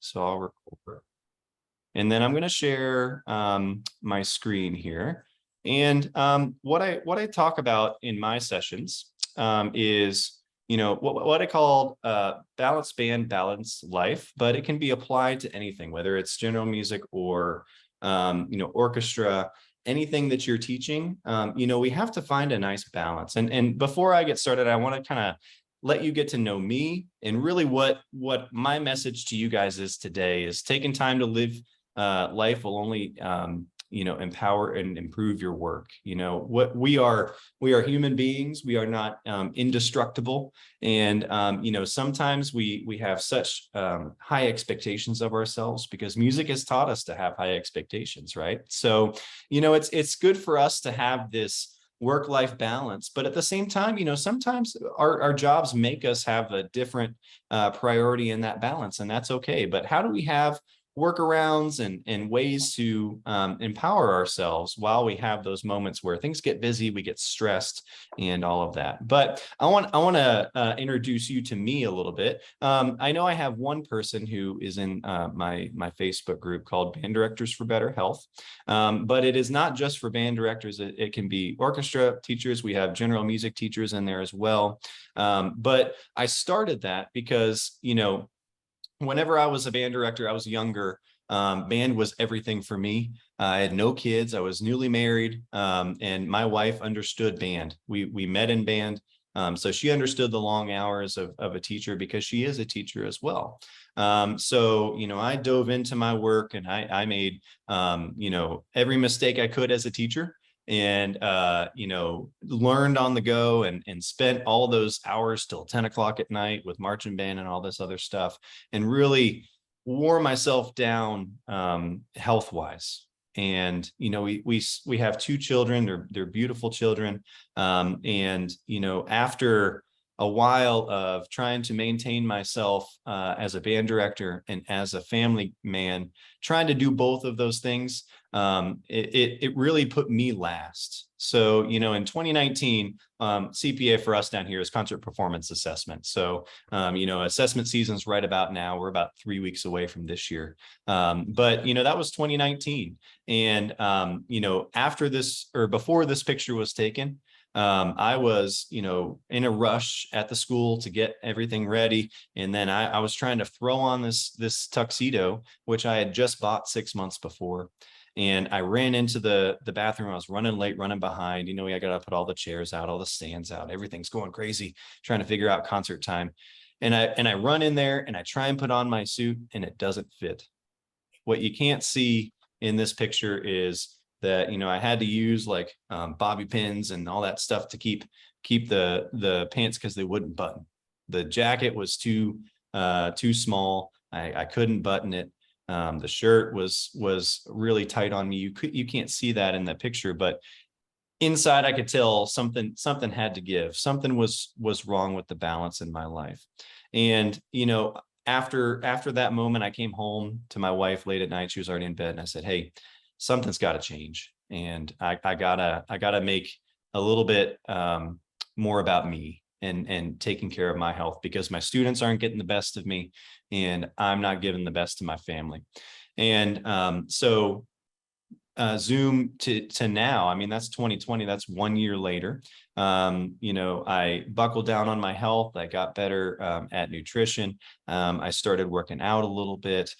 So I'll record. And then I'm going to share my screen here. And what I talk about in my sessions is, what I call balanced band, balanced life, but it can be applied to anything, whether it's general music or, orchestra, anything that you're teaching. We have to find a nice balance. And before I get started, I want to kind of let you get to know me, and really what my message to you guys is today is taking time to live life will only empower and improve your work. What we are human beings. We are not indestructible. And sometimes we have such high expectations of ourselves because music has taught us to have high expectations, right? So it's good for us to have this work-life balance, but at the same time, sometimes our jobs make us have a different priority in that balance, and that's okay. But how do we have workarounds and ways to empower ourselves while we have those moments where things get busy, we get stressed, and all of that? But I want to introduce you to me a little bit. I know I have one person who is in my Facebook group called Band Directors for Better Health, but it is not just for band directors. It can be orchestra teachers. We have general music teachers in there as well. But I started that because whenever I was a band director, I was younger. Band was everything for me. I had no kids. I was newly married, and my wife understood band. We met in band, so she understood the long hours of a teacher because she is a teacher as well. So I dove into my work, and I made every mistake I could as a teacher, and learned on the go, and spent all those hours till 10 o'clock at night with marching band and all this other stuff, and really wore myself down health wise. And we have two children. They're beautiful children, and after a while of trying to maintain myself as a band director and as a family man, trying to do both of those things, it really put me last. So, in 2019, CPA for us down here is concert performance assessment. So, assessment season's right about now. We're about 3 weeks away from this year. But, that was 2019. And, after this, or before this picture was taken, I was, in a rush at the school to get everything ready. And then I was trying to throw on this tuxedo, which I had just bought 6 months before. And I ran into the bathroom. I was running late, running behind. I got to put all the chairs out, all the stands out. Everything's going crazy, trying to figure out concert time. And I run in there and I try and put on my suit, and it doesn't fit. What you can't see in this picture is that I had to use like bobby pins and all that stuff to keep the pants, because they wouldn't button. The jacket was too small. I couldn't button it. The shirt was really tight on me. You can't see that in the picture, but inside I could tell something had to give. Something was wrong with the balance in my life. And after that moment, I came home to my wife late at night. She was already in bed, and I said, "Hey, something's got to change, and I gotta make a little bit more about me and taking care of my health, because my students aren't getting the best of me, and I'm not giving the best to my family." And so Zoom to now, I mean, that's 2020, that's 1 year later. I buckled down on my health. I got better at nutrition. I started working out a little bit,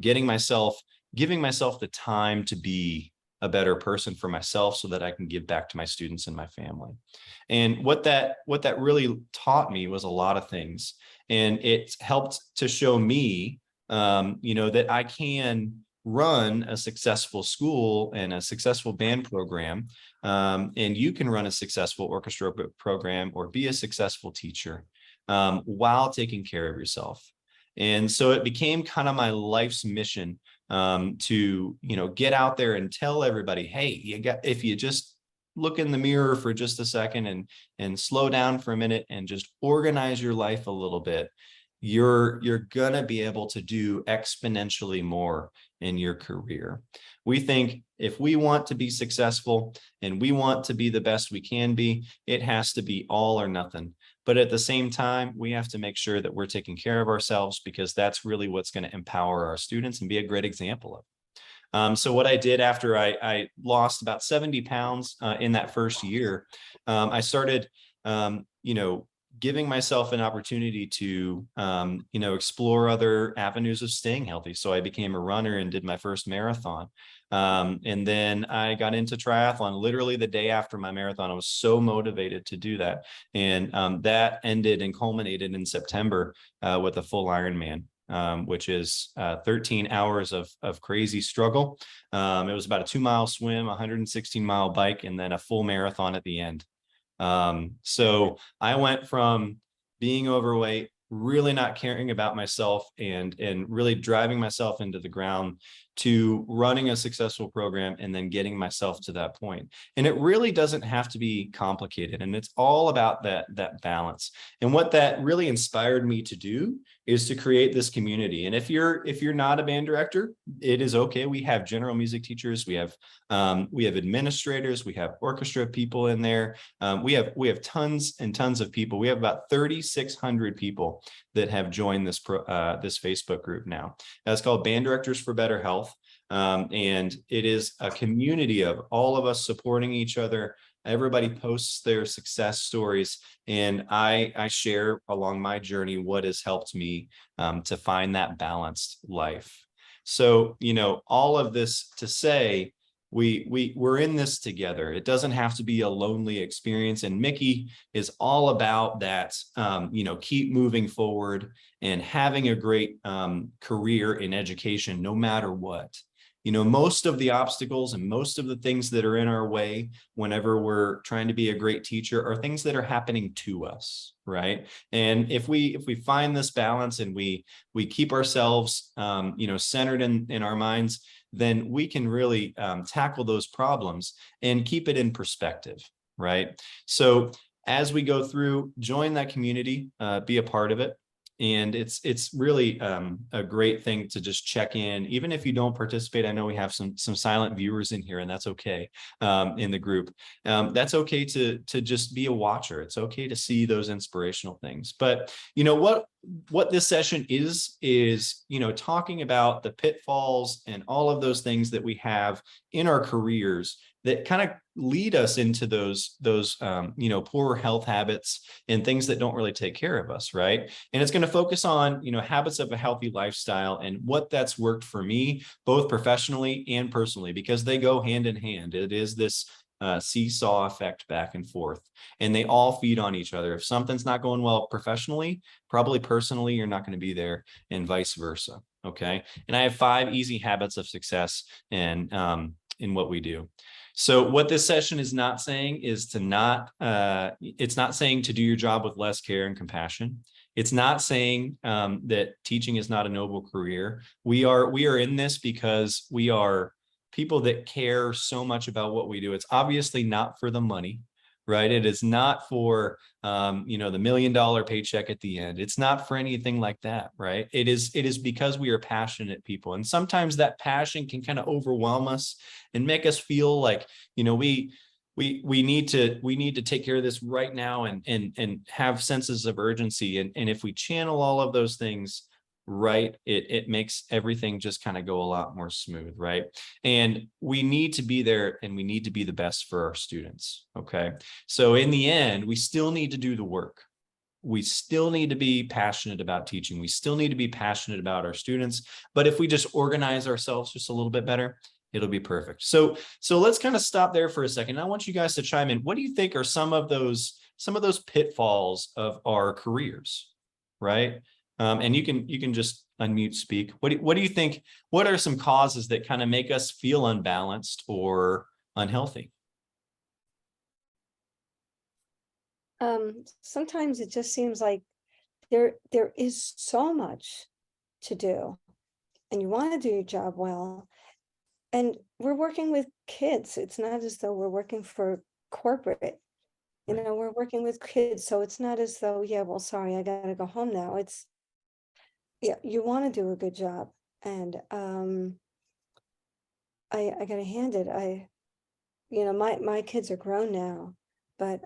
giving myself the time to be a better person for myself, so that I can give back to my students and my family. And what that really taught me was a lot of things. And it helped to show me, that I can run a successful school and a successful band program. And you can run a successful orchestra program or be a successful teacher while taking care of yourself. And so it became kind of my life's mission to get out there and tell everybody, hey, if you just look in the mirror for just a second and slow down for a minute and just organize your life a little bit, you're gonna be able to do exponentially more in your career. We think if we want to be successful and we want to be the best we can be, it has to be all or nothing. But at the same time, we have to make sure that we're taking care of ourselves, because that's really what's going to empower our students and be a great example of. So what I did after I lost about 70 pounds in that first year, I started, giving myself an opportunity to, explore other avenues of staying healthy. So I became a runner and did my first marathon. And then I got into triathlon literally the day after my marathon. I was so motivated to do that. And that ended and culminated in September with a full Ironman. Which is 13 hours of crazy struggle. It was about a 2-mile swim, 116-mile bike, and then a full marathon at the end. So I went from being overweight, really not caring about myself, and really driving myself into the ground, to running a successful program and then getting myself to that point. And it really doesn't have to be complicated. And it's all about that balance. And what that really inspired me to do is to create this community. And if you're not a band director, it is okay. We have general music teachers, we have administrators, we have orchestra people in there. We have tons and tons of people. We have about 3,600 people that have joined this Facebook group now. That's called Band Directors for Better Health. And it is a community of all of us supporting each other. Everybody posts their success stories, and I share along my journey what has helped me to find that balanced life. So, all of this to say, we're in this together. It doesn't have to be a lonely experience. And Mickey is all about that, keep moving forward and having a great career in education, no matter what. Most of the obstacles and most of the things that are in our way whenever we're trying to be a great teacher are things that are happening to us, right? And if we find this balance and we keep ourselves, centered in our minds, then we can really tackle those problems and keep it in perspective, right? So as we go through, join that community, be a part of it. And it's really a great thing to just check in, even if you don't participate. I know we have some silent viewers in here, and that's okay in the group. That's okay to just be a watcher. It's okay to see those inspirational things. But what this session is talking about the pitfalls and all of those things that we have in our careers that kind of lead us into those poor health habits and things that don't really take care of us, right? And it's going to focus on habits of a healthy lifestyle and what that's worked for me, both professionally and personally, because they go hand in hand. It is this seesaw effect back and forth, and they all feed on each other. If something's not going well professionally, probably personally you're not going to be there, and vice versa. Okay. And I have 5 easy habits of success in what we do. So what this session is not saying is it's not saying to do your job with less care and compassion. It's not saying that teaching is not a noble career. We are in this because we are people that care so much about what we do. It's obviously not for the money, right? It is not for the $1 million paycheck at the end. It's not for anything like that, right? It is because we are passionate people. And sometimes that passion can kind of overwhelm us and make us feel like, we need to take care of this right now and have senses of urgency. And if we channel all of those things right, it makes everything just kind of go a lot more smooth, right? And we need to be there, and we need to be the best for our students. Okay. So in the end, we still need to do the work. We still need to be passionate about teaching. We still need to be passionate about our students. But if we just organize ourselves just a little bit better, it'll be perfect. So let's kind of stop there for a second. I want you guys to chime in. What do you think are some of those pitfalls of our careers, right? And you can just unmute, speak. What do you think? What are some causes that kind of make us feel unbalanced or unhealthy? Sometimes it just seems like there is so much to do, and you want to do your job well. And we're working with kids. It's not as though we're working for corporate. We're working with kids, so it's not as though, yeah, well, sorry, I gotta go home now. It's, yeah, you want to do a good job. And I gotta hand it. My kids are grown now, but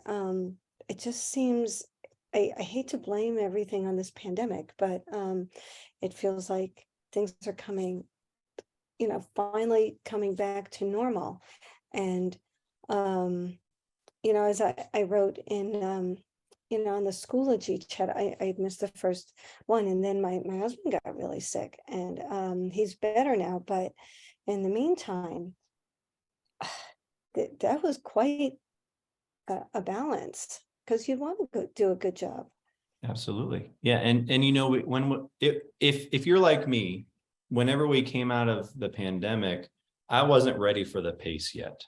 it just seems I hate to blame everything on this pandemic, but it feels like things are coming, finally coming back to normal. And as I wrote in the Schoology chat, I missed the first one, and then my husband got really sick, and he's better now. But in the meantime, that was quite a balance, because you want to do a good job. Absolutely. Yeah. And if you're like me, whenever we came out of the pandemic, I wasn't ready for the pace yet.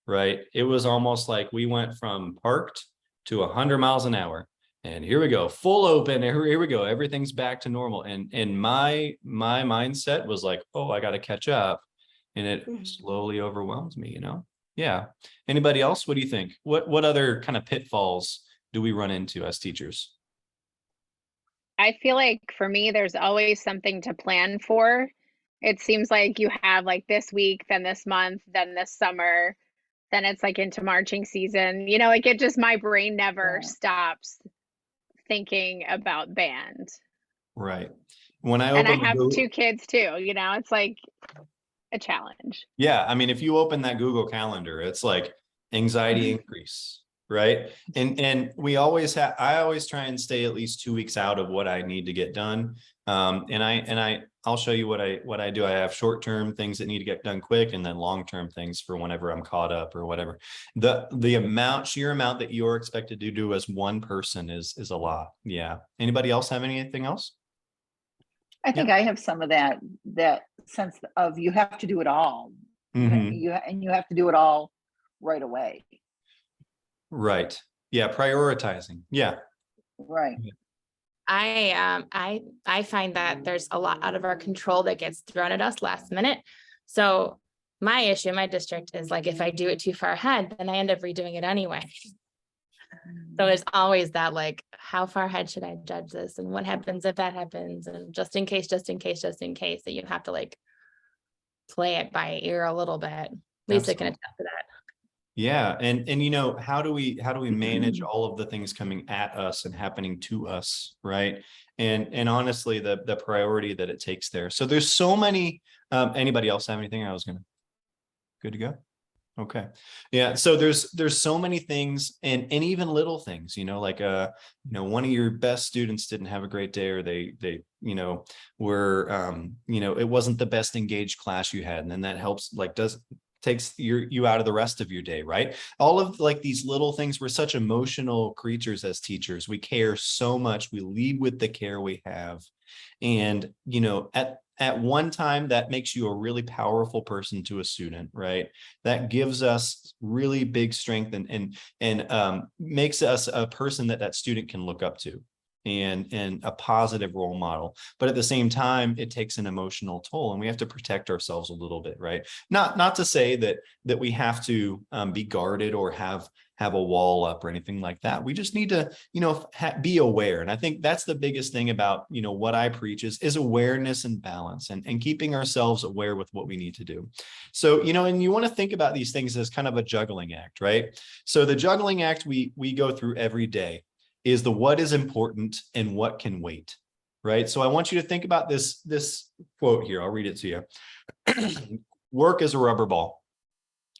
Right. It was almost like we went from parked to 100 miles an hour. And here we go, full open. Here we go. Everything's back to normal. And my mindset was like, oh, I got to catch up. And it Mhm. slowly overwhelms me, Yeah. Anybody else? What do you think? What other kind of pitfalls do we run into as teachers? I feel like for me, there's always something to plan for. It seems like you have like this week, then this month, then this summer, then it's like into marching season. Like it just, my brain never Yeah. stops thinking about band. Right. When I And I open the have Google, 2 kids too, it's like a challenge. yeah, I mean, if you open that Google Calendar, it's like anxiety increase, right? And I always try and stay at least 2 weeks out of what I need to get done. I'll show you what I do. I have short-term things that need to get done quick, and then long-term things for whenever I'm caught up or whatever. The sheer amount that you're expected to do as one person is a lot. Yeah. Anybody else have anything else? I think I have some of that sense of you have to do it all. Mhm. You have to do it all right away. Right. Yeah. Prioritizing. Yeah. Right. I find that there's a lot out of our control that gets thrown at us last minute. So my issue in my district is like, if I do it too far ahead, then I end up redoing it anyway. So there's always that, like, how far ahead should I judge this? And what happens if that happens? And just in case, that you have to like play it by ear a little bit. At least I can attest to that. Yeah. And how do we manage all of the things coming at us and happening to us, right? And honestly, the priority that it takes there. So there's so many, anybody else have anything? Good to go. Okay. Yeah. So there's so many things, and even little things, like one of your best students didn't have a great day, or they were it wasn't the best engaged class you had, and then that helps, like, takes you out of the rest of your day, right? All of like these little things. We're such emotional creatures as teachers. We care so much. We lead with the care we have. And at one time, that makes you a really powerful person to a student, right? That gives us really big strength, and makes us a person that student can look up to, and a positive role model. But at the same time, it takes an emotional toll, and we have to protect ourselves a little bit, right? Not to say that we have to be guarded or have a wall up or anything like that. We just need to, be aware. And I think that's the biggest thing about, what I preach is awareness and balance, and keeping ourselves aware with what we need to do. So, and you want to think about these things as kind of a juggling act, right? So the juggling act we go through every day is the what is important and what can wait, right? So I want you to think about this quote here. I'll read it to you. Work is a rubber ball.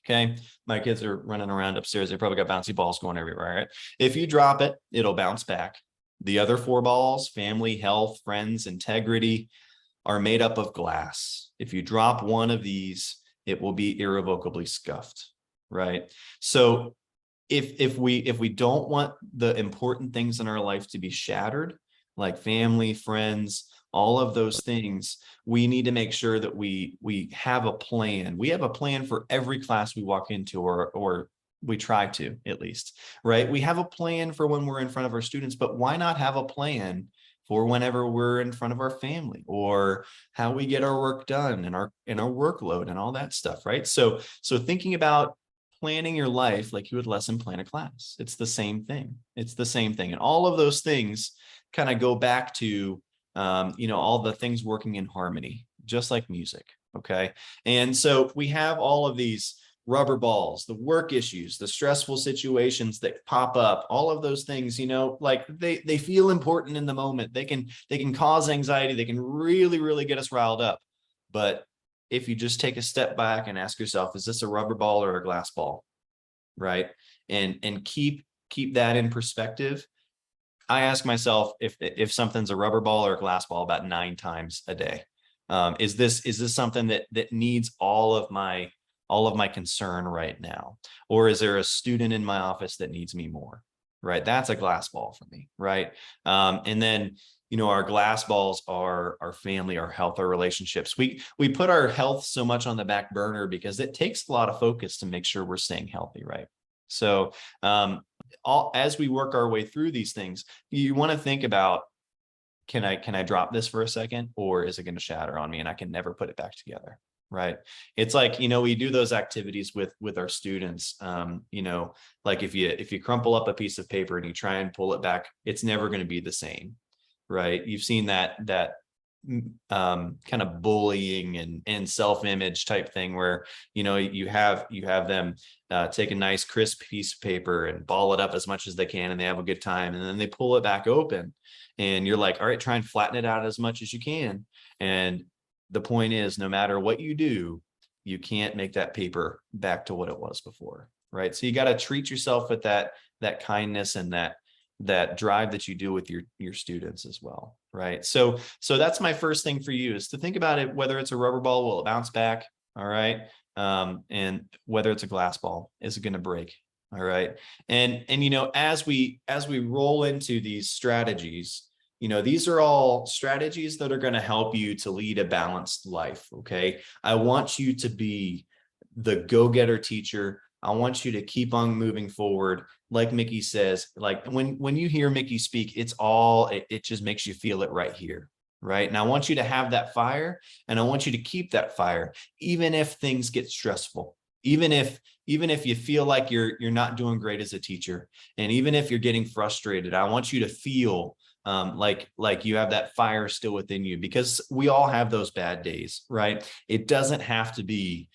Okay. My kids are running around upstairs. They probably got bouncy balls going everywhere, right? If you drop it, it'll bounce back. The other 4 balls, family, health, friends, integrity, are made up of glass. If you drop one of these, it will be irrevocably scuffed, right? So if we don't want the important things in our life to be shattered, like family, friends, all of those things, we need to make sure that we have a plan. We have a plan for every class we walk into, or we try to, at least, right? We have a plan for when we're in front of our students, but why not have a plan for whenever we're in front of our family, or how we get our work done, and our workload and all that stuff, right? So thinking about planning your life like you would lesson plan a class. It's the same thing. And all of those things kind of go back to, all the things working in harmony, just like music. Okay. And so we have all of these rubber balls, the work issues, the stressful situations that pop up, all of those things, like they feel important in the moment. They can cause anxiety. They can really, really get us riled up. But if you just take a step back and ask yourself, is this a rubber ball or a glass ball? Right. And keep that in perspective. I ask myself if something's a rubber ball or a glass ball about 9 times a day. Is this something that needs all of my concern right now? Or is there a student in my office that needs me more? Right. That's a glass ball for me. Right. And then, our glass balls are our family, our health, our relationships. We put our health so much on the back burner because it takes a lot of focus to make sure we're staying healthy. Right. So, as we work our way through these things, you want to think about, can I drop this for a second, or is it going to shatter on me and I can never put it back together? Right. It's like, we do those activities with our students. Like if you crumple up a piece of paper and you try and pull it back, it's never going to be the same. Right. You've seen that kind of bullying and self-image type thing where, you have them take a nice crisp piece of paper and ball it up as much as they can, and they have a good time. And then they pull it back open and you're like, all right, try and flatten it out as much as you can. And the point is, no matter what you do, you can't make that paper back to what it was before. Right. So you got to treat yourself with that kindness and that drive that you do with your students as well. Right. So that's my first thing for you, is to think about it, whether it's a rubber ball, will it bounce back? All right. And whether it's a glass ball, is it going to break? All right. And as we roll into these strategies, these are all strategies that are going to help you to lead a balanced life. Okay. I want you to be the go-getter teacher. I want you to keep on moving forward. Like Mickey says, like when you hear Mickey speak, it just makes you feel it right here. Right. And I want you to have that fire, and I want you to keep that fire, even if things get stressful, even if you feel like you're not doing great as a teacher. And even if you're getting frustrated, I want you to feel like you have that fire still within you, because we all have those bad days. Right. It doesn't have to be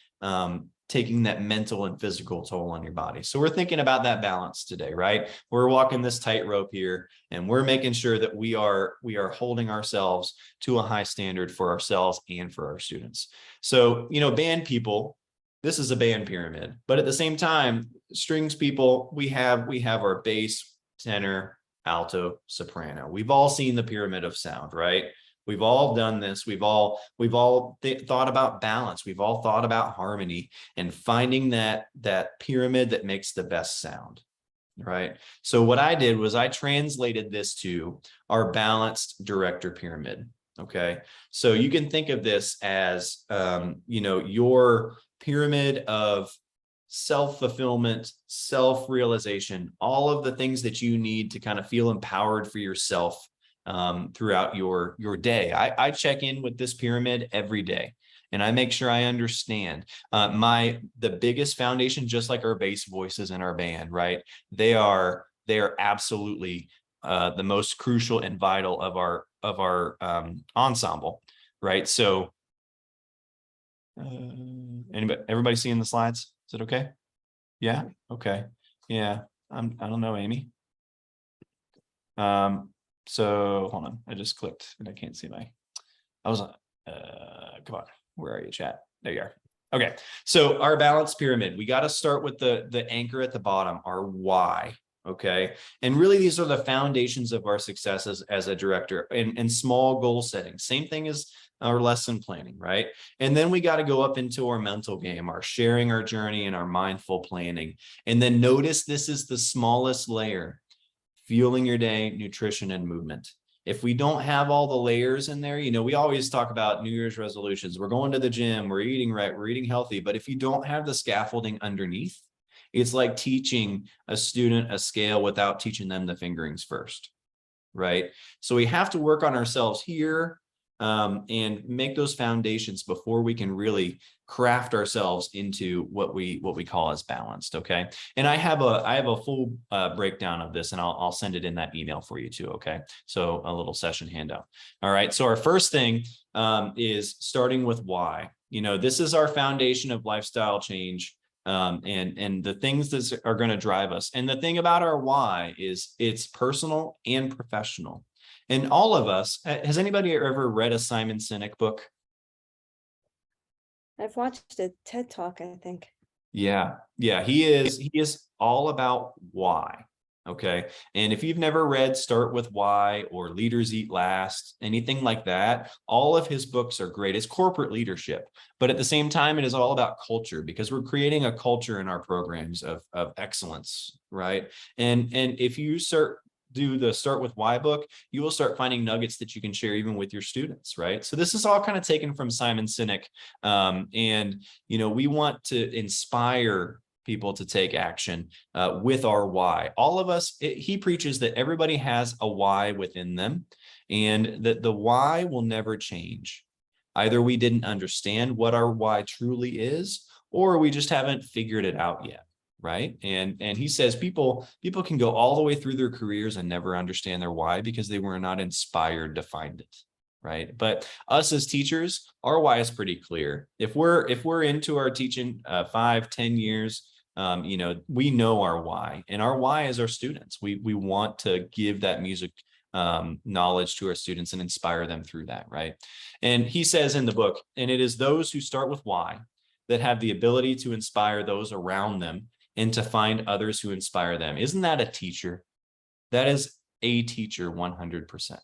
taking that mental and physical toll on your body. So we're thinking about that balance today, right? We're walking this tightrope here, and we're making sure that we are holding ourselves to a high standard for ourselves and for our students. So, band people, this is a band pyramid, but at the same time, strings people, we have our bass, tenor, alto, soprano. We've all seen the pyramid of sound, right? We've all done this. We've all thought about balance. We've all thought about harmony and finding that pyramid that makes the best sound, right? So what I did was I translated this to our balanced director pyramid. Okay. So you can think of this as, your pyramid of self-fulfillment, self-realization, all of the things that you need to kind of feel empowered for yourself throughout your day. I check in with this pyramid every day, and I make sure I understand the biggest foundation, just like our bass voices in our band, right? They are absolutely the most crucial and vital of our ensemble, right? So everybody seeing the slides? Is it okay? Yeah. Okay. Yeah. I don't know, Amy. So hold on, I just clicked and I can't see come on, where are you, chat? There you are. Okay. So our balanced pyramid, we got to start with the anchor at the bottom, our why. Okay. And really, these are the foundations of our success as a director, and small goal setting. Same thing as our lesson planning, right? And then we got to go up into our mental game, our sharing our journey, and our mindful planning. And then notice this is the smallest layer: fueling your day, nutrition, and movement. If we don't have all the layers in there, we always talk about New Year's resolutions. We're going to the gym, we're eating right, we're eating healthy. But if you don't have the scaffolding underneath, it's like teaching a student a scale without teaching them the fingerings first, right? So we have to work on ourselves here and make those foundations before we can really craft ourselves into what we call as balanced. Okay. And I have a full breakdown of this, and I'll send it in that email for you too. Okay. So a little session handout. All right. So our first thing is starting with why. This is our foundation of lifestyle change. And the things that are going to drive us. And the thing about our why is it's personal and professional. And all of us, has anybody ever read a Simon Sinek book? I've watched a TED Talk, I think. Yeah. He is all about why. Okay. And if you've never read Start With Why or Leaders Eat Last, anything like that, all of his books are great. It's corporate leadership, but at the same time, it is all about culture, because we're creating a culture in our programs of excellence, right? And if you do the Start With Why book, you will start finding nuggets that you can share even with your students, right? So this is all kind of taken from Simon Sinek. And, we want to inspire people to take action with our why. All of us, he preaches that everybody has a why within them, and that the why will never change. Either we didn't understand what our why truly is, or we just haven't figured it out yet. Right. And he says people can go all the way through their careers and never understand their why because they were not inspired to find it. Right. But us as teachers, our why is pretty clear. If we're into our teaching 5-10 years, we know our why, and our why is our students. We want to give that music knowledge to our students and inspire them through that. Right. And he says in the book, and it is those who start with why that have the ability to inspire those around them and to find others who inspire them. Isn't that a teacher? That is a teacher 100%.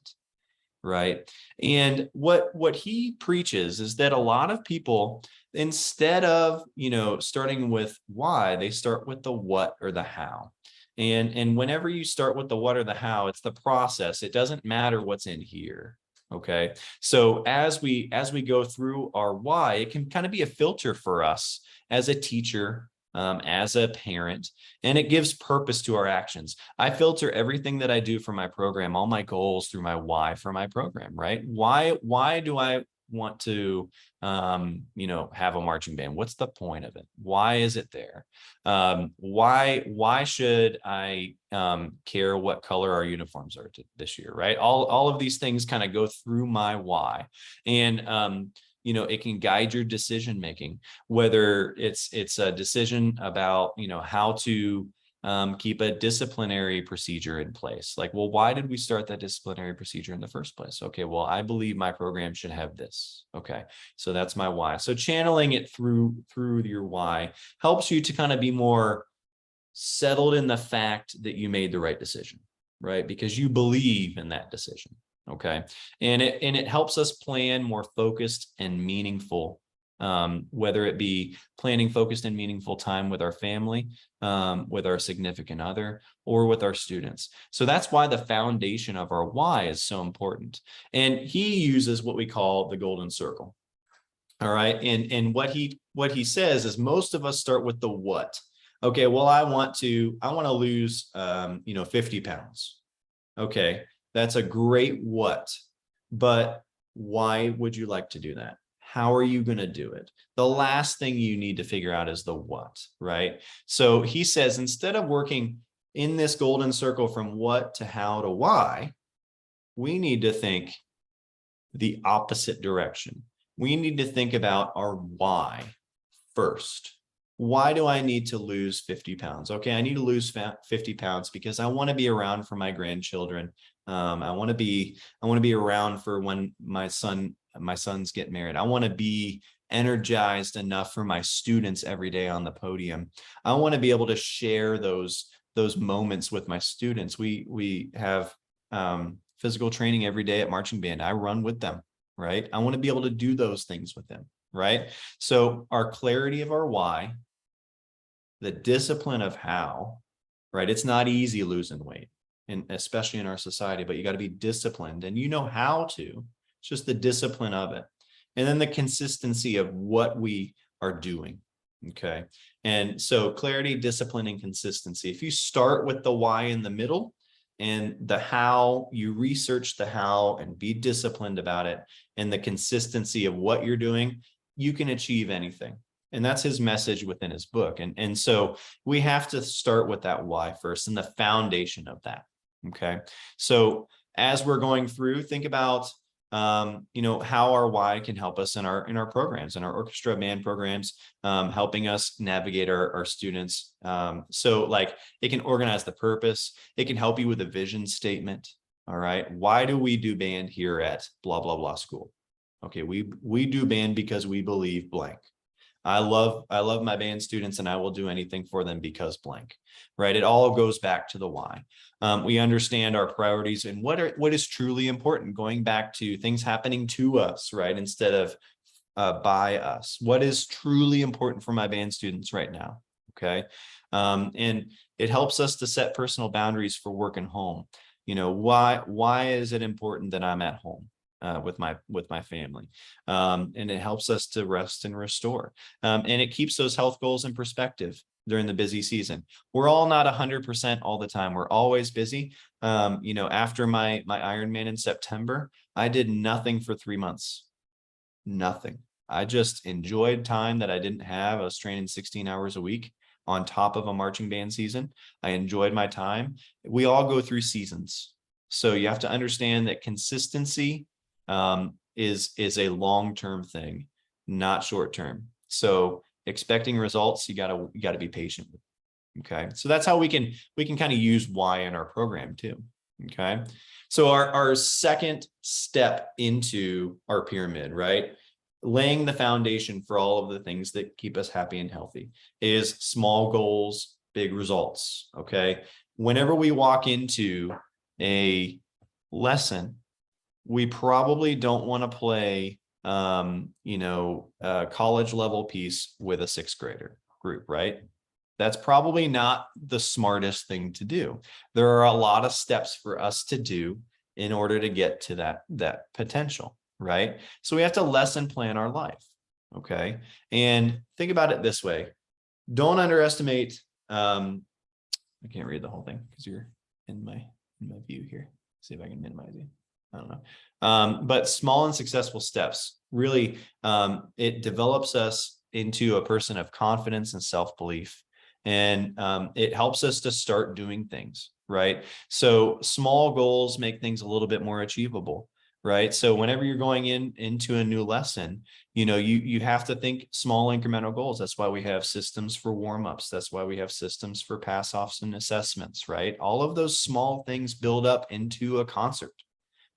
Right. And what he preaches is that a lot of people, instead of, starting with why, they start with the what or the how. And whenever you start with the what or the how, it's the process. It doesn't matter what's in here. Okay. So as we go through our why, it can kind of be a filter for us as a teacher, as a parent, and it gives purpose to our actions. I filter everything that I do for my program, all my goals, through my why for my program, right? Why do I want to, have a marching band? What's the point of it? Why is it there? Why should I care what color our uniforms are this year, right? All of these things kind of go through my why. And, it can guide your decision making, whether it's a decision about, how to keep a disciplinary procedure in place. Like, well, why did we start that disciplinary procedure in the first place? Okay, well, I believe my program should have this. Okay, so that's my why. So channeling it through your why helps you to kind of be more settled in the fact that you made the right decision, right? Because you believe in that decision. Okay. And it helps us plan more focused and meaningful, whether it be planning focused and meaningful time with our family, with our significant other, or with our students. So that's why the foundation of our why is so important. And he uses what we call the golden circle. All right. And what he says is most of us start with the what. Okay, well, I want to lose 50 pounds. Okay. That's a great what, but why would you like to do that? How are you going to do it? The last thing you need to figure out is the what, right? So he says, instead of working in this golden circle from what to how to why, we need to think the opposite direction. We need to think about our why first. Why do I need to lose 50 pounds? Okay, I need to lose 50 pounds because I want to be around for my grandchildren. I want to be around for when my sons get married. I want to be energized enough for my students every day on the podium. I want to be able to share those moments with my students. We have physical training every day at marching band. I run with them, right? I want to be able to do those things with them, right? So our clarity of our why, the discipline of how, right? It's not easy losing weight, and especially in our society, but you got to be disciplined, and you know how to. It's just the discipline of it. And then the consistency of what we are doing. Okay. And so clarity, discipline, and consistency. If you start with the why in the middle and the how, you research the how and be disciplined about it, and the consistency of what you're doing, you can achieve anything. And that's his message within his book. And so we have to start with that why first and the foundation of that. Okay. So as we're going through, think about how our why can help us in our programs, in our orchestra band programs, helping us navigate our students. So like it can organize the purpose. It can help you with a vision statement. All right. Why do we do band here at blah, blah, blah school? Okay. We do band because we believe blank. I love my band students and I will do anything for them because blank, right? It all goes back to the why. We understand our priorities and what is truly important, going back to things happening to us, right? Instead of by us. What is truly important for my band students right now? Okay. And it helps us to set personal boundaries for work and home. Why is it important that I'm at home? With my family, and it helps us to rest and restore, and it keeps those health goals in perspective during the busy season. We're all not 100% all the time. We're always busy. After my Ironman in September, I did nothing for 3 months. Nothing. I just enjoyed time that I didn't have. I was training 16 hours a week on top of a marching band season. I enjoyed my time. We all go through seasons, so you have to understand that consistency is a long-term thing, not short-term. So expecting results, you gotta be patient. Okay. So that's how we can kind of use why in our program too. Okay. So our second step into our pyramid, right? Laying the foundation for all of the things that keep us happy and healthy is small goals, big results. Okay. Whenever we walk into a lesson, we probably don't want to play, a college level piece with a sixth grader group, right? That's probably not the smartest thing to do. There are a lot of steps for us to do in order to get to that potential, right? So we have to lesson plan our life, okay? And think about it this way. Don't underestimate, I can't read the whole thing because you're in my view here. See if I can minimize you. I don't know. But small and successful steps really, it develops us into a person of confidence and self-belief. And it helps us to start doing things, right? So small goals make things a little bit more achievable, right? So whenever you're going into a new lesson, you have to think small incremental goals. That's why we have systems for warm-ups. That's why we have systems for pass-offs and assessments, right? All of those small things build up into a concert,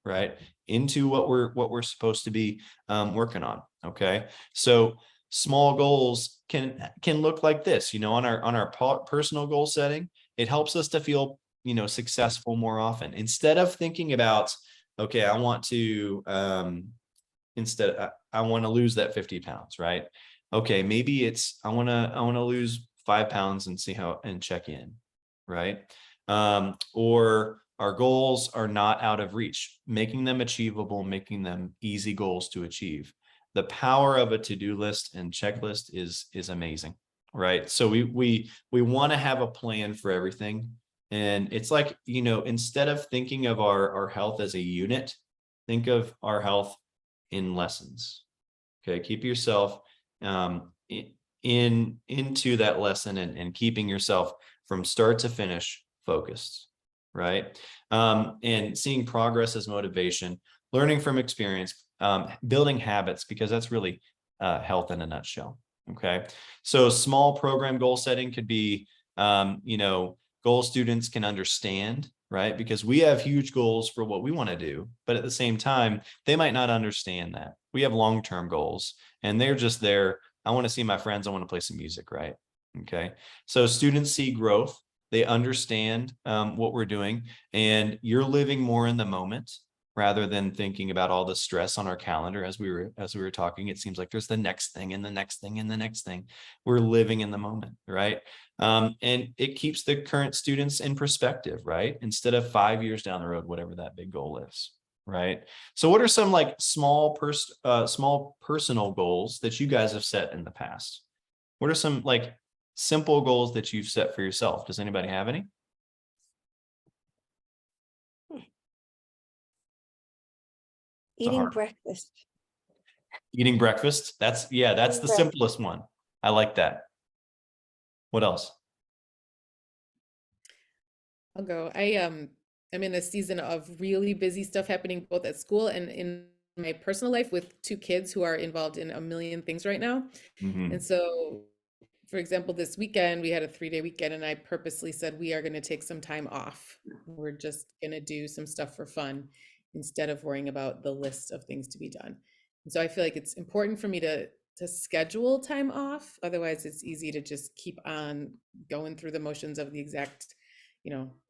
right? Into what we're supposed to be working on. Okay. So small goals can look like this, on our personal goal setting. It helps us to feel, successful more often, instead of thinking about, okay, I want to, I want to lose that 50 pounds, right? Okay. Maybe it's, I want to lose 5 pounds and see and check in. Right. Or our goals are not out of reach, making them achievable, making them easy goals to achieve. The power of a to-do list and checklist is amazing, right? So we want to have a plan for everything. And it's like, instead of thinking of our health as a unit, think of our health in lessons. Okay. Keep yourself into that lesson and keeping yourself from start to finish focused, right? And seeing progress as motivation, learning from experience, building habits, because that's really health in a nutshell. Okay. So small program goal setting could be, goal students can understand, right? Because we have huge goals for what we want to do, but at the same time, they might not understand that. We have long-term goals and they're just there. I want to see my friends. I want to play some music, right? Okay. So students see growth. They understand what we're doing, and you're living more in the moment rather than thinking about all the stress on our calendar. As we were talking, it seems like there's the next thing and the next thing and the next thing. We're living in the moment, right? And it keeps the current students in perspective, right? Instead of 5 years down the road, whatever that big goal is, right? So what are some like small personal goals that you guys have set in the past? What are some like simple goals that you've set for yourself? Does anybody have any? Eating breakfast. Eating breakfast. That's the simplest one. I like that. What else? I'll go. I'm in a season of really busy stuff happening both at school and in my personal life with 2 kids who are involved in a million things right now. Mhm. And so, for example, this weekend, we had a 3-day weekend, and I purposely said, we are going to take some time off. We're just going to do some stuff for fun instead of worrying about the list of things to be done. And so I feel like it's important for me to schedule time off. Otherwise, it's easy to just keep on going through the motions of the exact,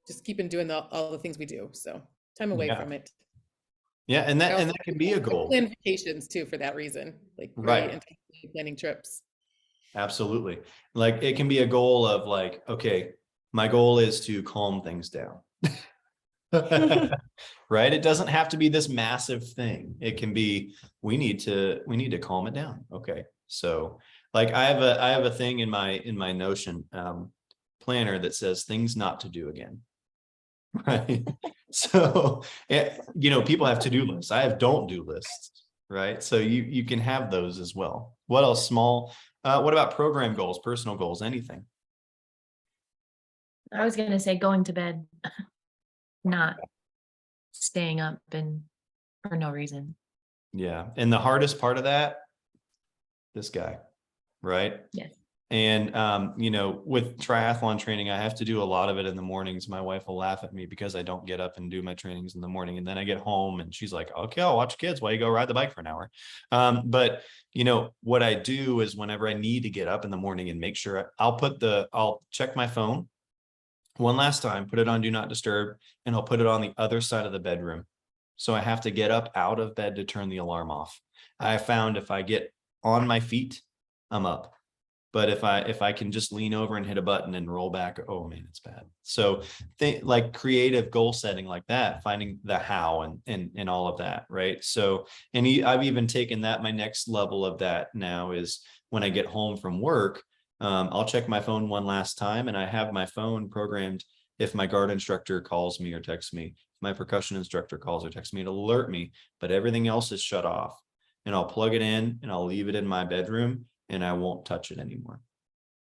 just keep on doing all the things we do. So time away Yeah. from it. Yeah. And I that also can be a goal. plan vacations too for that reason, like very Right. intentionally planning trips. Absolutely. Like it can be a goal of like, okay, my goal is to calm things down. Right? It doesn't have to be this massive thing. It can be, we need to calm it down. Okay. So like I have a thing in my Notion planner that says things not to do again. Right. So people have to-do lists. I have don't do lists, right? So you can have those as well. What else? What about program goals, personal goals, anything? I was gonna say going to bed, not staying up and for no reason. Yeah. And the hardest part of that, this guy, right? Yes. And with triathlon training, I have to do a lot of it in the mornings. My wife will laugh at me because I don't get up and do my trainings in the morning. And then I get home and she's like, okay, I'll watch kids while you go ride the bike for an hour. But what I do is whenever I need to get up in the morning and make sure I'll check my phone one last time, put it on do not disturb, and I'll put it on the other side of the bedroom. So I have to get up out of bed to turn the alarm off. I found if I get on my feet, I'm up. But if I can just lean over and hit a button and roll back, oh man, it's bad. So like creative goal setting like that, finding the how and all of that, right? So, and I've even taken that, my next level of that now is when I get home from work, I'll check my phone one last time, and I have my phone programmed. If my guard instructor calls me or texts me, if my percussion instructor calls or texts me, it'll alert me, but everything else is shut off. And I'll plug it in and I'll leave it in my bedroom and I won't touch it anymore.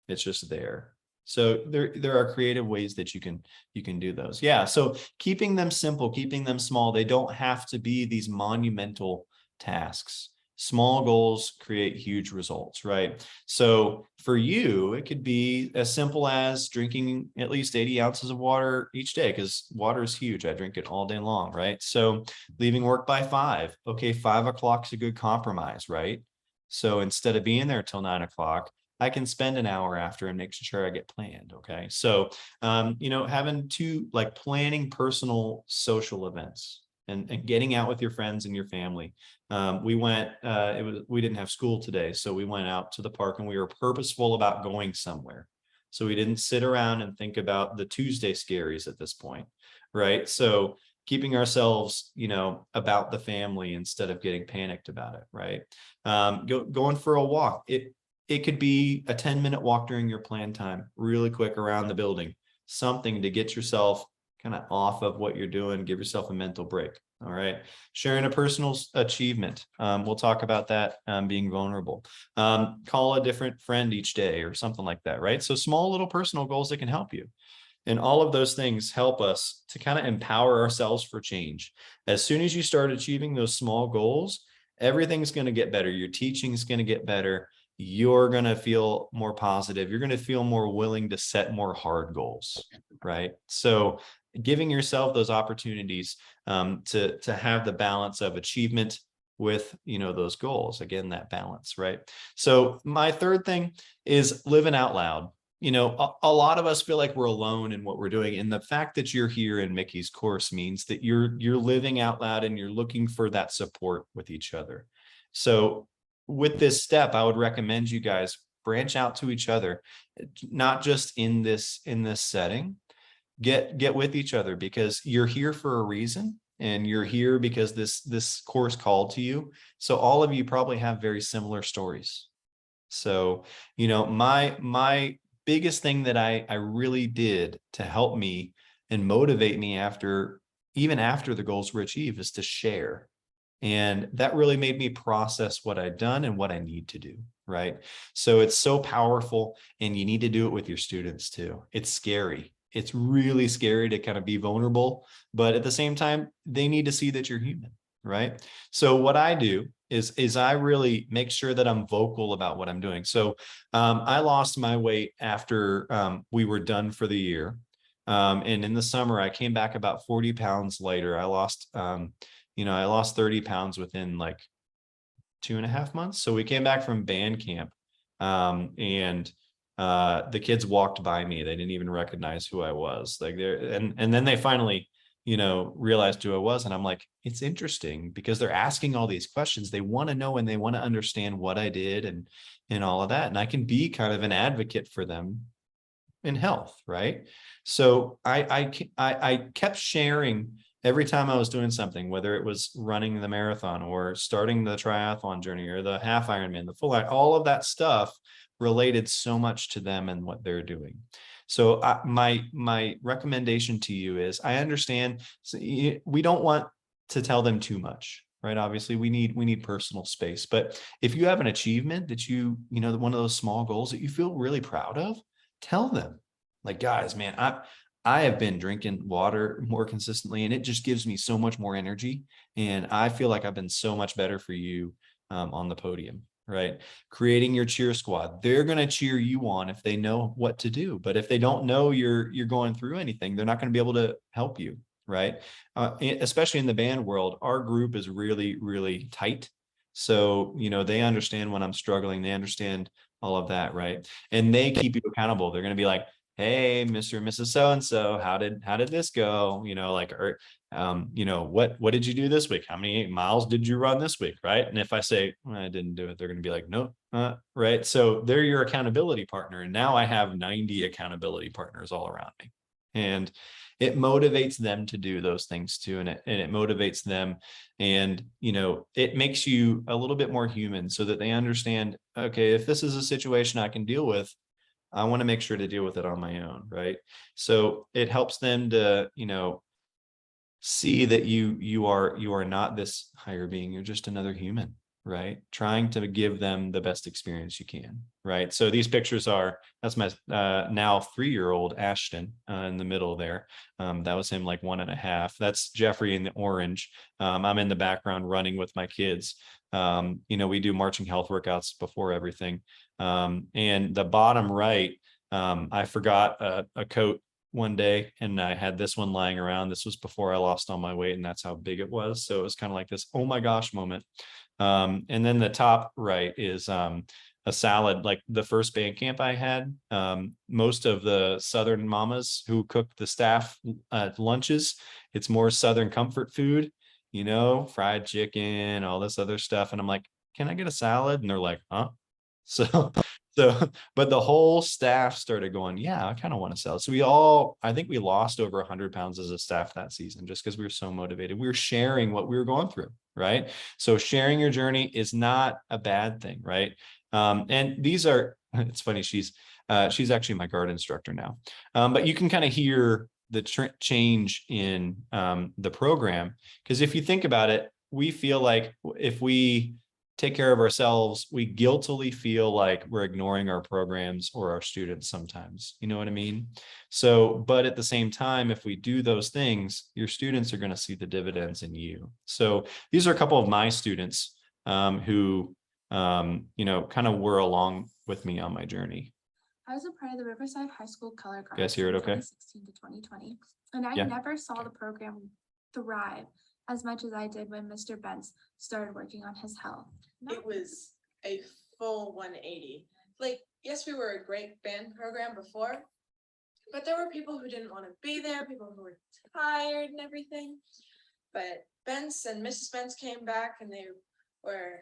It's just there. So there are creative ways that you can do those. Yeah. So keeping them simple, keeping them small. They don't have to be these monumental tasks. Small goals create huge results, right? So for you, it could be as simple as drinking at least 80 ounces of water each day, because water is huge. I drink it all day long, right? So leaving work by 5. Okay, 5 o'clock's a good compromise, right? So instead of being there till 9 o'clock, I can spend an hour after and make sure I get planned. Okay. So, having like planning personal social events and getting out with your friends and your family. We didn't have school today. So we went out to the park and we were purposeful about going somewhere. So we didn't sit around and think about the Tuesday scaries at this point. Right. So keeping ourselves, about the family instead of getting panicked about it. Right. Going for a walk. It could be a 10-minute walk during your plan time, really quick around the building, something to get yourself kind of off of what you're doing, give yourself a mental break. All right. Sharing a personal achievement. We'll talk about that, being vulnerable. Call a different friend each day or something like that. Right. So small little personal goals that can help you. And all of those things help us to kind of empower ourselves for change. As soon as you start achieving those small goals, everything's going to get better. Your teaching is going to get better. You're going to feel more positive. You're going to feel more willing to set more hard goals, right? So giving yourself those opportunities to have the balance of achievement with, those goals. Again, that balance, right? So my third thing is living out loud. A lot of us feel like we're alone in what we're doing. And the fact that you're here in Mickey's course means that you're living out loud and you're looking for that support with each other. So with this step, I would recommend you guys branch out to each other, not just in this setting. Get with each other, because you're here for a reason, and you're here because this course called to you. So all of you probably have very similar stories. So, my biggest thing that I really did to help me and motivate me even after the goals were achieved is to share. And that really made me process what I'd done and what I need to do. Right. So it's so powerful, and you need to do it with your students too. It's scary. It's really scary to kind of be vulnerable, but at the same time, they need to see that you're human. right? So what I do is I really make sure that I'm vocal about what I'm doing. So I lost my weight after we were done for the year. And in the summer, I came back about 40 pounds lighter. I lost, I lost 30 pounds within like 2.5 months. So we came back from band camp, and the kids walked by me. They didn't even recognize who I was. Like and then they finally, realized who I was. And I'm like, it's interesting because they're asking all these questions. They want to know and they want to understand what I did and all of that. And I can be kind of an advocate for them in health, right? So I kept sharing every time I was doing something, whether it was running the marathon or starting the triathlon journey or the half Ironman, the full Iron, all of that stuff related so much to them and what they're doing. So my recommendation to you is, I understand we don't want to tell them too much, right? Obviously we need personal space, but if you have an achievement that one of those small goals that you feel really proud of, tell them, like, guys, man, I have been drinking water more consistently and it just gives me so much more energy. And I feel like I've been so much better for you on the podium, right? Creating your cheer squad. They're going to cheer you on if they know what to do. But if they don't know you're going through anything, they're not going to be able to help you, right? Especially in the band world, our group is really, really tight. So, they understand when I'm struggling, they understand all of that, right? And they keep you accountable. They're going to be like, hey, Mr. and Mrs. So-and-so, how did this go? What did you do this week? How many miles did you run this week? Right. And if I say, I didn't do it, they're going to be like, no, right. So they're your accountability partner. And now I have 90 accountability partners all around me. And it motivates them to do those things too. And it motivates them. And, it makes you a little bit more human so that they understand, okay, if this is a situation I can deal with, I want to make sure to deal with it on my own, right? So it helps them to, see that you are not this higher being. You're just another human, right? Trying to give them the best experience you can, right? So these pictures that's my now 3-year-old Ashton in the middle there. That was him like 1.5. That's Jeffrey in the orange. I'm in the background running with my kids. We do marching health workouts before everything. And the bottom right, I forgot a coat one day and I had this one lying around. This was before I lost all my weight, and that's how big it was. So it was kind of like this, oh my gosh moment. And then the top right is a salad. Like the first band camp I had, most of the Southern mamas who cook the staff lunches, it's more Southern comfort food, fried chicken, all this other stuff. And I'm like, can I get a salad? And they're like, huh? So, but the whole staff started going, yeah, I kind of want to sell. So I think we lost over 100 pounds as a staff that season, just because we were so motivated. We were sharing what we were going through, right? So sharing your journey is not a bad thing, right? And these are, it's funny, she's actually my guard instructor now. But you can kind of hear the change in the program, because if you think about it, we feel like if we take care of ourselves, we guiltily feel like we're ignoring our programs or our students sometimes. You know what I mean? So, but at the same time, if we do those things, your students are going to see the dividends in you. So these are a couple of my students who, kind of were along with me on my journey. I was a part of the Riverside High School Color Guard You guys hear it okay? 2016 to 2020, and I Yeah. never saw the program thrive as much as I did when Mr. Bence started working on his health. It was a full 180. Like, yes, we were a great band program before, but there were people who didn't want to be there, people who were tired and everything. But Bence and Mrs. Bence came back and they were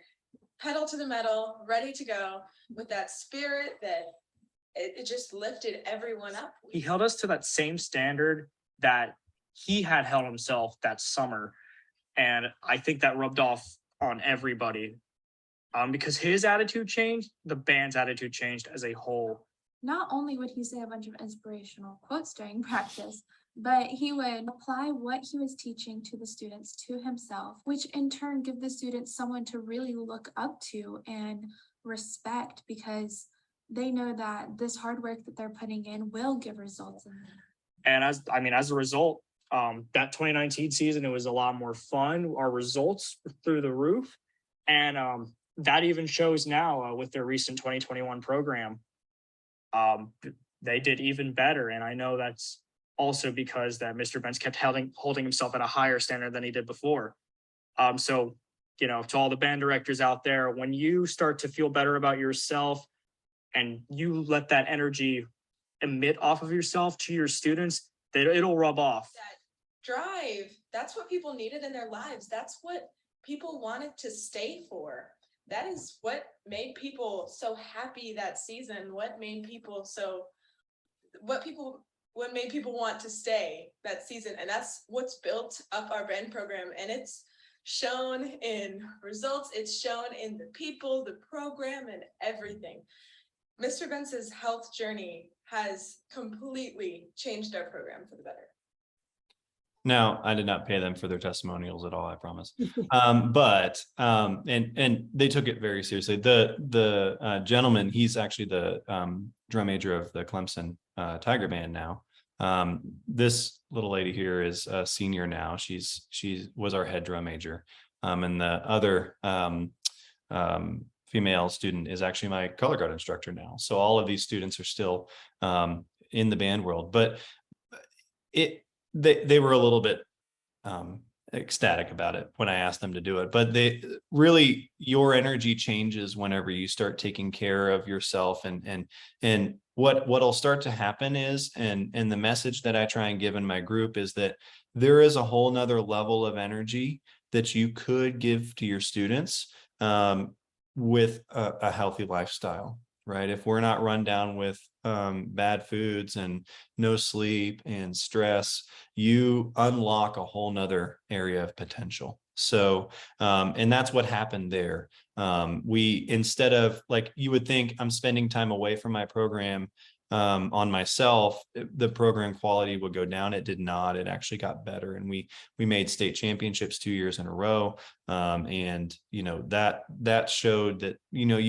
pedal to the metal, ready to go with that spirit that it just lifted everyone up. He held us to that same standard that he had held himself that summer. And I think that rubbed off on everybody. Because his attitude changed, the band's attitude changed as a whole. Not only would he say a bunch of inspirational quotes during practice, but he would apply what he was teaching to the students to himself, which in turn give the students someone to really look up to and respect, because they know that this hard work that they're putting in will give results. And as a result, That 2019 season, it was a lot more fun. Our results were through the roof. And that even shows now with their recent 2021 program. They did even better. And I know that's also because that Mr. Bence kept holding himself at a higher standard than he did before. So, you know, to all the band directors out there, when you start to feel better about yourself and you let that energy emit off of yourself to your students, that it'll rub off. That drive, that's what people needed in their lives. That's what people wanted to stay for. That is what made people so happy that season. What made people want to stay that season. And that's what's built up our band program. And it's shown in results. It's shown in the people, the program, and everything. Mr. Bence's health journey has completely changed our program for the better. Now, I did not pay them for their testimonials at all, I promise. But they took it very seriously. The gentleman, he's actually the drum major of the Clemson Tiger Band now. This little lady here is a senior now. She was our head drum major. And the other female student is actually my color guard instructor now. So all of these students are still in the band world, but they were a little bit ecstatic about it when I asked them to do it. But your energy changes whenever you start taking care of yourself, and what'll start to happen is, and the message that I try and give in my group is that there is a whole nother level of energy that you could give to your students with a healthy lifestyle, right? If we're not run down with bad foods and no sleep and stress, you unlock a whole nother area of potential. So, and that's what happened there. Instead of, like, you would think I'm spending time away from my program on myself, the program quality would go down. It did not. It actually got better. And we made state championships 2 years in a row. And, you know, that showed that, you know,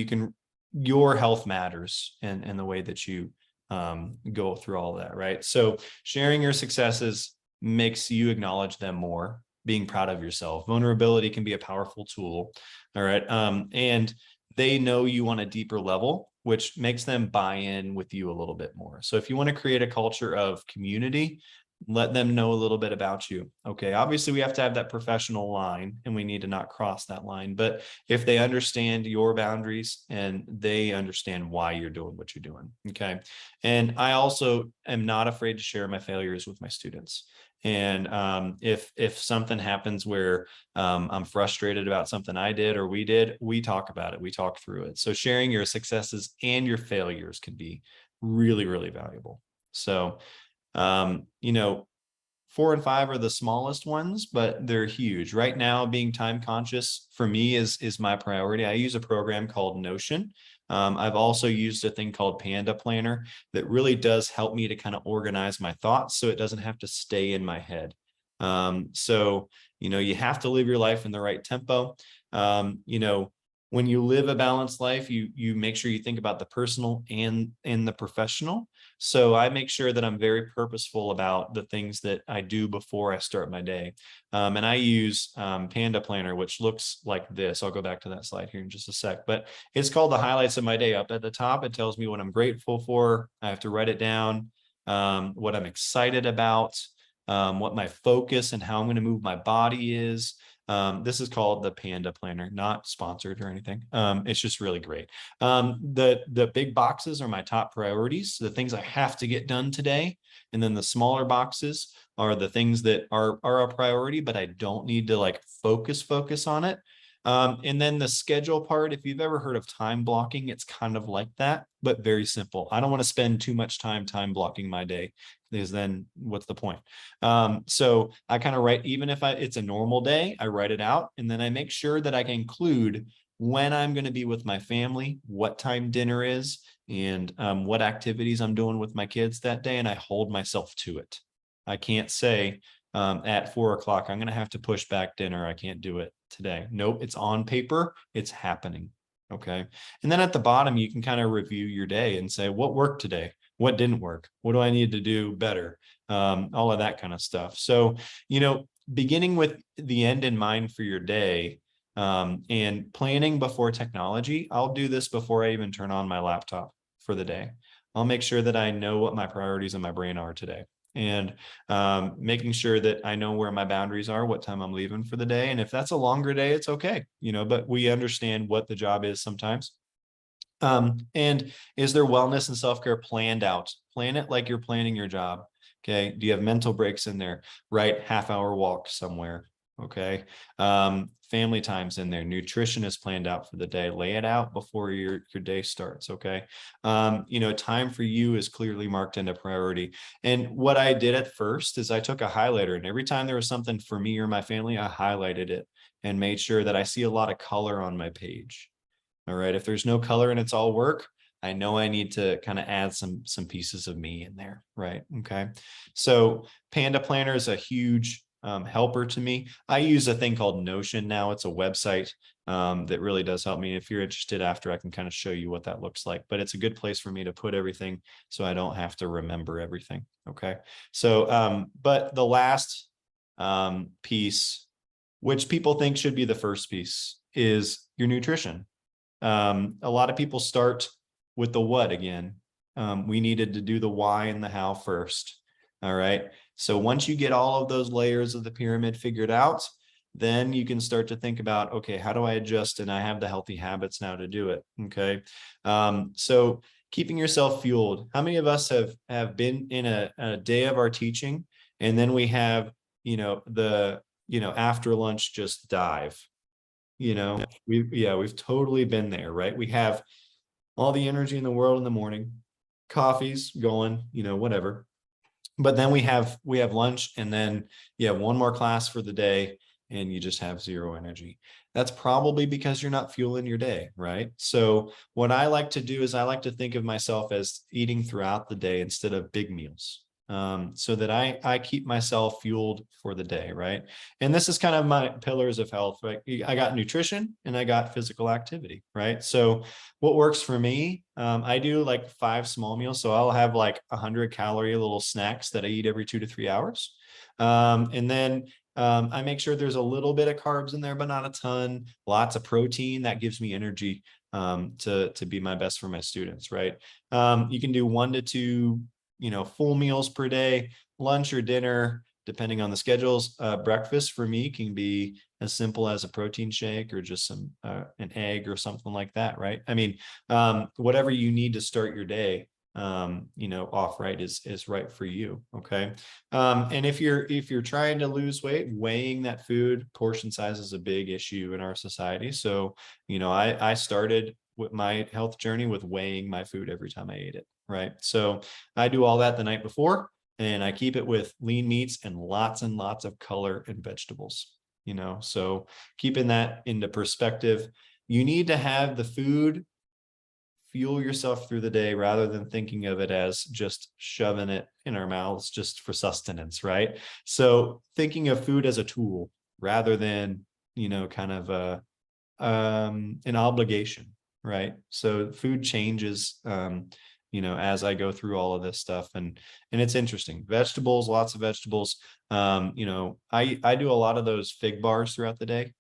your health matters, and the way that you go through all that, right? So sharing your successes makes you acknowledge them more, being proud of yourself. Vulnerability can be a powerful tool, all right? And they know you on a deeper level, which makes them buy in with you a little bit more. So if you want to create a culture of community, let them know a little bit about you. Okay, obviously we have to have that professional line, and we need to not cross that line. But if they understand your boundaries and they understand why you're doing what you're doing, okay. And I also am not afraid to share my failures with my students. And if something happens where I'm frustrated about something I did or we did, we talk about it. We talk through it. So sharing your successes and your failures can be really, really valuable. So you know, 4 and 5 are the smallest ones, but they're huge. Right now, being time conscious for me is my priority. I use a program called Notion. I've also used a thing called Panda Planner that really does help me to kind of organize my thoughts so it doesn't have to stay in my head. So, you know, you have to live your life in the right tempo. You know, when you live a balanced life, you make sure you think about the personal and the professional. So I make sure that I'm very purposeful about the things that I do before I start my day. And I use Panda Planner, which looks like this. I'll go back to that slide here in just a sec, but it's called the highlights of my day. Up at the top, it tells me what I'm grateful for. I have to write it down, what I'm excited about, what my focus and how I'm going to move my body is. This is called the Panda Planner, not sponsored or anything. It's just really great. The big boxes are my top priorities, the things I have to get done today. And then the smaller boxes are the things that are a priority, but I don't need to like focus on it. And then the schedule part, if you've ever heard of time blocking, it's kind of like that, but very simple. I don't want to spend too much time blocking my day, because then what's the point? So I kind of write, even if it's a normal day, I write it out, and then I make sure that I can include when I'm going to be with my family, what time dinner is, and what activities I'm doing with my kids that day, and I hold myself to it. I can't say at 4 o'clock, I'm going to have to push back dinner. I can't do it today. Nope, it's on paper. It's happening. Okay. And then at the bottom, you can kind of review your day and say, what worked today? What didn't work? What do I need to do better? All of that kind of stuff. So, beginning with the end in mind for your day, and planning before technology. I'll do this before I even turn on my laptop for the day. I'll make sure that I know what my priorities in my brain are today, and making sure that I know where my boundaries are, what time I'm leaving for the day. And if that's a longer day, it's okay, but we understand what the job is sometimes. And is there wellness and self-care planned out? Plan it like you're planning your job. Okay. Do you have mental breaks in there? Right. Half-hour walk somewhere. Okay. Family time's in there. Nutrition is planned out for the day. Lay it out before your day starts. Okay. Time for you is clearly marked into priority. And what I did at first is I took a highlighter, and every time there was something for me or my family, I highlighted it and made sure that I see a lot of color on my page. All right. If there's no color and it's all work, I know I need to kind of add some pieces of me in there. Right. Okay. So Panda Planner is a huge helper to me. I use a thing called Notion now. It's a website that really does help me. If you're interested after, I can kind of show you what that looks like, but it's a good place for me to put everything so I don't have to remember everything. Okay. So, but the last piece, which people think should be the first piece, is your nutrition. A lot of people start with the what again. We needed to do the why and the how first. All right. So once you get all of those layers of the pyramid figured out, then you can start to think about, okay, how do I adjust? And I have the healthy habits now to do it. Okay. So keeping yourself fueled. How many of us have been in a day of our teaching, and then we have, after lunch just dive? We've totally been there, right? We have all the energy in the world in the morning, coffee's going, whatever. But then we have lunch, and then one more class for the day, and you just have zero energy. That's probably because you're not fueling your day, right? So what I like to do is I like to think of myself as eating throughout the day instead of big meals. So that I keep myself fueled for the day, right? And this is kind of my pillars of health, right? I got nutrition and I got physical activity, right? So what works for me, I do like 5 small meals. So I'll have like 100-calorie little snacks that I eat every 2 to 3 hours. And then I make sure there's a little bit of carbs in there, but not a ton. Lots of protein that gives me energy to be my best for my students, right? You can do 1 to 2 full meals per day, lunch or dinner, depending on the schedules. Breakfast for me can be as simple as a protein shake or just an egg or something like that, right? I mean, whatever you need to start your day, off right is right for you. Okay. And if you're trying to lose weight, weighing that food, portion size is a big issue in our society. So, I started with my health journey with weighing my food every time I ate it. Right. So I do all that the night before, and I keep it with lean meats and lots of color and vegetables, so keeping that into perspective. You need to have the food fuel yourself through the day rather than thinking of it as just shoving it in our mouths just for sustenance. Right. So thinking of food as a tool rather than, kind of an obligation. Right. So food changes, as I go through all of this stuff, and it's interesting. Vegetables, lots of vegetables. I do a lot of those fig bars throughout the day,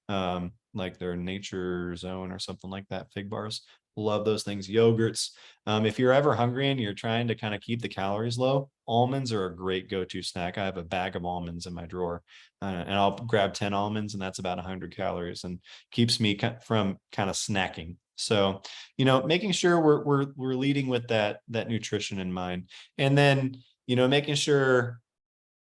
like their Nature Zone or something like that. Fig bars, love those things. Yogurts. If you're ever hungry and you're trying to kind of keep the calories low, almonds are a great go-to snack. I have a bag of almonds in my drawer, and I'll grab 10 almonds, and that's about 100 calories, and keeps me from kind of snacking. So, making sure we're leading with that nutrition in mind, and then, making sure,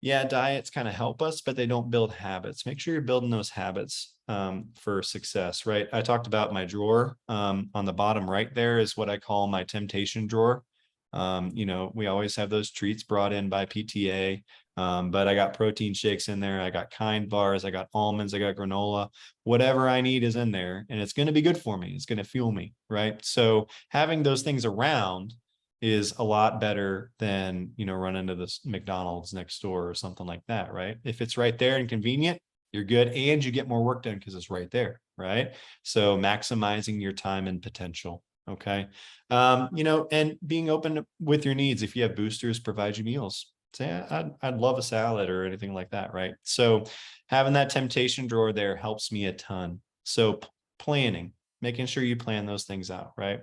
diets kind of help us, but they don't build habits. Make sure you're building those habits for success, right? I talked about my drawer. On the bottom right there is what I call my temptation drawer. We always have those treats brought in by PTA. But I got protein shakes in there. I got Kind bars. I got almonds. I got granola. Whatever I need is in there, and it's going to be good for me. It's going to fuel me, right? So having those things around is a lot better than, running to this McDonald's next door or something like that, right? If it's right there and convenient, you're good, and you get more work done because it's right there, right? So maximizing your time and potential. Okay. And being open with your needs. If you have boosters, provide you meals. Say, I'd love a salad or anything like that. Right. So having that temptation drawer there helps me a ton. So planning, making sure you plan those things out. Right.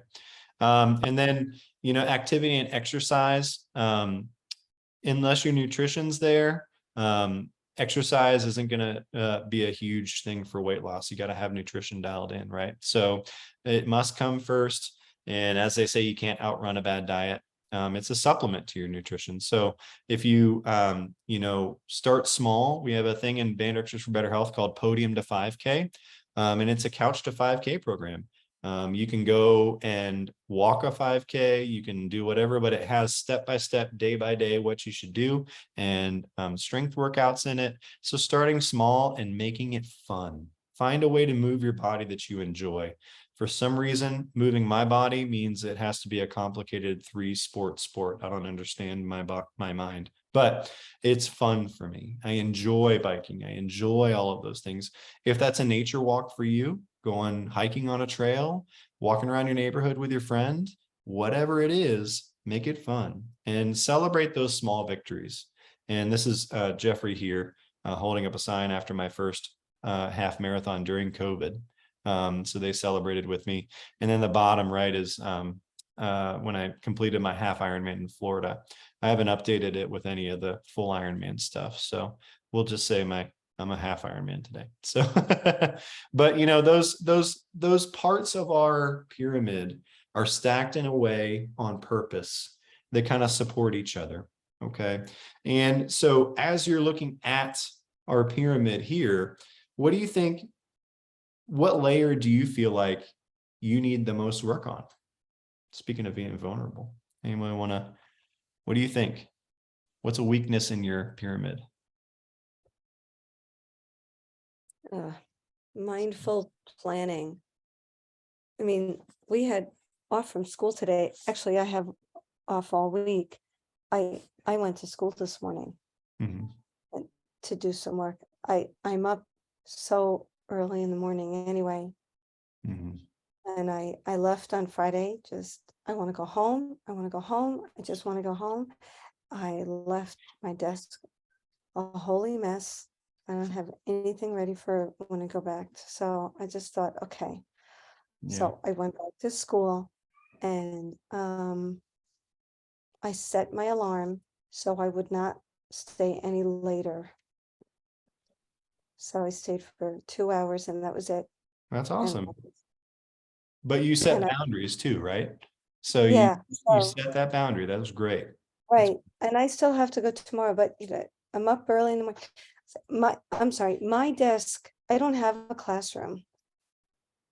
And then, activity and exercise, unless your nutrition's there, exercise isn't going to be a huge thing for weight loss. You got to have nutrition dialed in, right? So it must come first. And as they say, you can't outrun a bad diet. It's a supplement to your nutrition. So if you, start small, we have a thing in Band Extras for Better Health called Podium to 5K. And it's a couch to 5K program. You can go and walk a 5K, you can do whatever, but it has step-by-step, day by day, what you should do, and strength workouts in it. So starting small and making it fun. Find a way to move your body that you enjoy. For some reason, moving my body means it has to be a complicated 3-sport sport. I don't understand my mind, but it's fun for me. I enjoy biking. I enjoy all of those things. If that's a nature walk for you, going hiking on a trail, walking around your neighborhood with your friend, whatever it is, make it fun and celebrate those small victories. And this is Jeffrey here holding up a sign after my first half marathon during COVID. So they celebrated with me. And then the bottom right is when I completed my half Ironman in Florida. I haven't updated it with any of the full Ironman stuff. So we'll just say I'm a half Ironman today. So, but those parts of our pyramid are stacked in a way on purpose that kind of support each other. Okay. And so as you're looking at our pyramid here, what do you think? What layer do you feel like you need the most work on? Speaking of being vulnerable, anyone what do you think? What's a weakness in your pyramid? Mindful planning. I mean, we had off from school today. Actually, I have off all week. I went to school this morning to do some work. I'm up so early in the morning anyway. And I left on Friday. I want to go home. I want to go home. I just want to go home. I left my desk a holy mess. I don't have anything ready for when I go back. So I just thought, okay. Yeah. So I went back to school and I set my alarm so I would not stay any later. So I stayed for 2 hours and that was it. That's awesome. But you set boundaries too, right? So yeah, you set that boundary. That was great. Right. And I still have to go tomorrow, but I'm up early in the morning. I'm sorry, my desk, I don't have a classroom.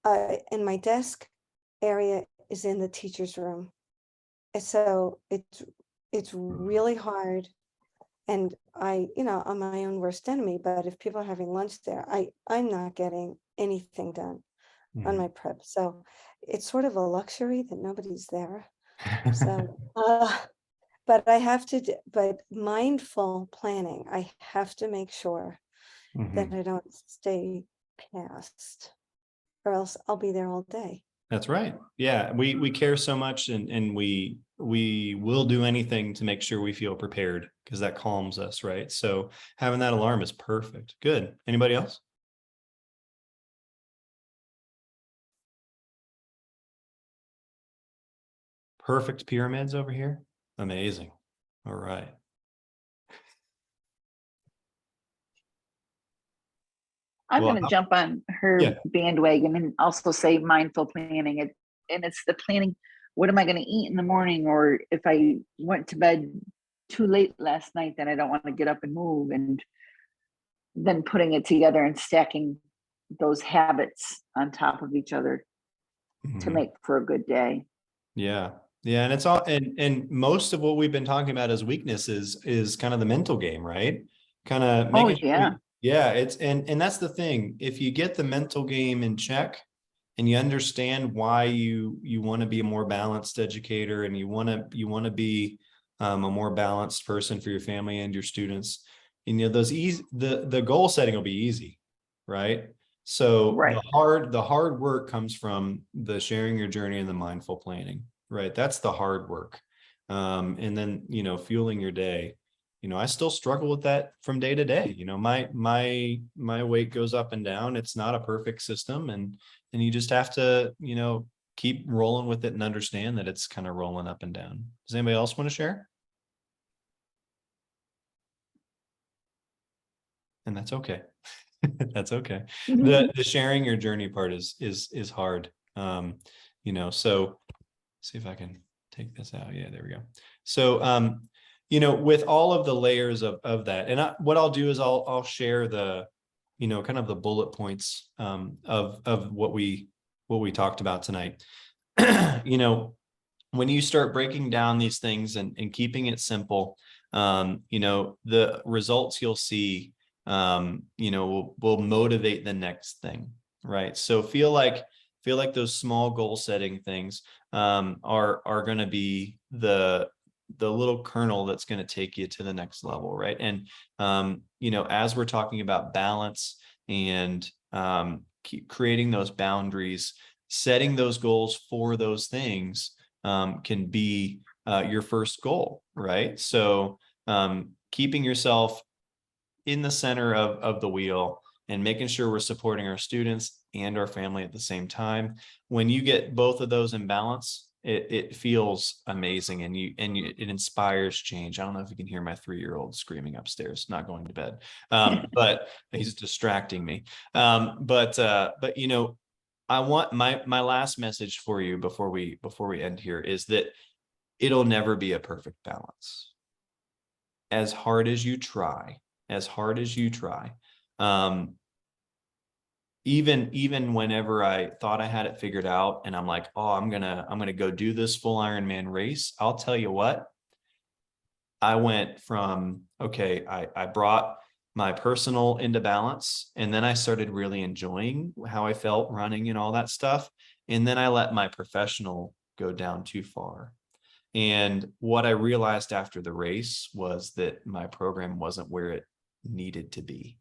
And my desk area is in the teacher's room. And so it's really hard. And I'm my own worst enemy, but if people are having lunch there, I'm not getting anything done on my prep. So it's sort of a luxury that nobody's there. So but I have to, but mindful planning, I have to make sure that I don't stay past, or else I'll be there all day. That's right. Yeah, we care so much, and we will do anything to make sure we feel prepared because that calms us, right? So having that alarm is perfect. Good. Anybody else? Perfect pyramids over here. Amazing. All right. I'm going to jump on her bandwagon and also say mindful planning. And it's the planning. What am I going to eat in the morning? Or if I went to bed too late last night, then I don't want to get up and move. And then putting it together and stacking those habits on top of each other to make for a good day. Yeah. Yeah. And it's all, and most of what we've been talking about as weaknesses is kind of the mental game, right? Kind of making it's, and that's the thing. If you get the mental game in check and you understand why you want to be a more balanced educator and you want to be a more balanced person for your family and your students, those easy, the goal setting will be easy, right? So Right. the hard work comes from the sharing your journey and the mindful planning, right? That's the hard work. And then, fueling your day. I still struggle with that from day to day. My weight goes up and down. It's not a perfect system, and you just have to, keep rolling with it and understand that it's kind of rolling up and down. Does anybody else want to share? And that's okay. That's okay. The sharing your journey part is hard. So see if I can take this out. Yeah, there we go. So with all of the layers of that, and what I'll do is I'll share the, kind of the bullet points of what we talked about tonight. When you start breaking down these things and keeping it simple, the results you'll see, will motivate the next thing, right? So feel like those small goal setting things are going to be the little kernel that's going to take you to the next level, right? And as we're talking about balance and keep creating those boundaries, setting those goals for those things can be your first goal, right? So keeping yourself in the center of the wheel and making sure we're supporting our students and our family at the same time. When you get both of those in balance, it feels amazing, and it inspires change. I don't know if you can hear my 3-year-old screaming upstairs, not going to bed, but he's distracting me. But I want my last message for you before we end here is that it'll never be a perfect balance. As hard as you try, even whenever I thought I had it figured out and I'm like, oh, I'm gonna go do this full Ironman race, I'll tell you what, I went from, okay, I brought my personal into balance, and then I started really enjoying how I felt running and all that stuff. And then I let my professional go down too far. And what I realized after the race was that my program wasn't where it needed to be.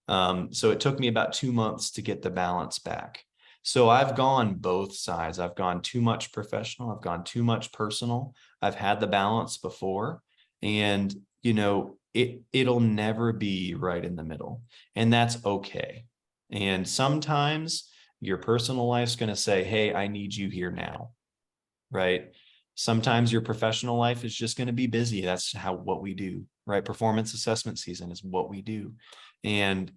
So it took me about 2 months to get the balance back. So I've gone both sides. I've gone too much professional. I've gone too much personal. I've had the balance before, and it'll never be right in the middle, and that's okay. And sometimes your personal life's going to say, hey, I need you here now, right? Sometimes your professional life is just going to be busy. That's what we do, right? Performance assessment season is what we do. And,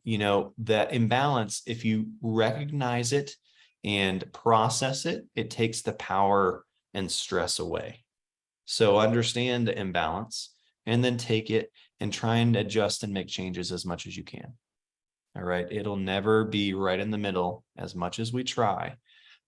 that imbalance, if you recognize it and process it, it takes the power and stress away. So understand the imbalance and then take it and try and adjust and make changes as much as you can. All right. It'll never be right in the middle as much as we try.